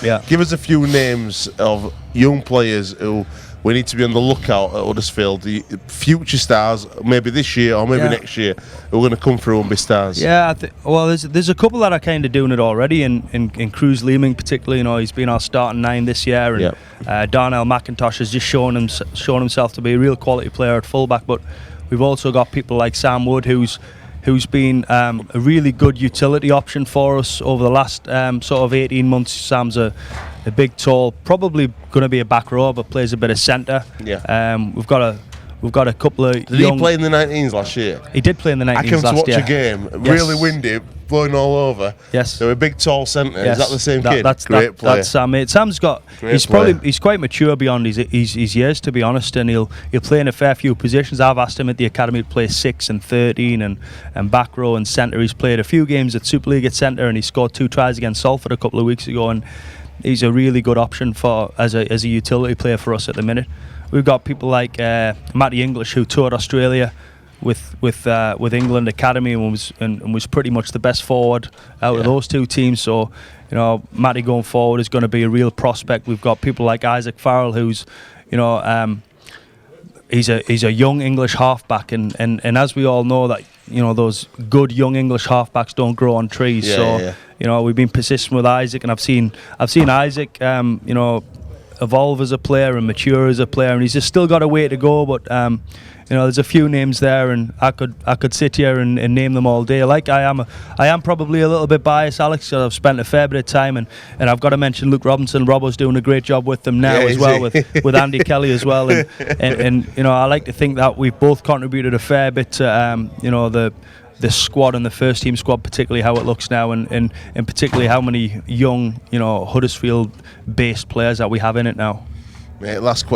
Yeah. Give us a few names of young players who we need to be on the lookout at Huddersfield, the future stars, maybe this year or maybe next year, who are going to come through and be stars. Yeah, well, there's a couple that are kind of doing it already, in Cruz Leeming particularly. You know, he's been our starting 9 this year, and Darnell McIntosh has just shown himself to be a real quality player at fullback. But we've also got people like Sam Wood, who's been a really good utility option for us over the last sort of 18 months. Sam's a big, tall, probably going to be a back row, but plays a bit of centre. Yeah. We've got a couple of. Did he play in the 19s last year? He did play in the 19s last year. I came to watch a game, really windy, blowing all over. Yes. So a big, tall centre. Yes. Is that the same kid? Great player. That's Sam. Sam's got. He's quite mature beyond his years, to be honest, and he'll play in a fair few positions. I've asked him at the academy to play 6 and 13 and back row and centre. He's played a few games at Super League at centre, and he scored 2 tries against Salford a couple of weeks ago, and he's a really good option for as a utility player for us at the minute. We've got people like Matty English, who toured Australia with England Academy and was pretty much the best forward out of those two teams. So, you know, Matty going forward is going to be a real prospect. We've got people like Isaac Farrell, who's, you know, he's a young English halfback, and as we all know, that, you know, those good young English halfbacks don't grow on trees. You know, we've been persistent with Isaac, and I've seen Isaac, you know, evolve as a player and mature as a player, and he's just still got a way to go. But you know, there's a few names there, and I could sit here and name them all day. Like I am probably a little bit biased, Alex, because I've spent a fair bit of time, and I've got to mention Luke Robinson. Robbo's doing a great job with them now as well, with Andy Kelly as well, and you know, I like to think that we've both contributed a fair bit to you know, the squad and the first team squad, particularly how it looks now, and particularly how many young, you know, Huddersfield based players that we have in it now. Mate, last question.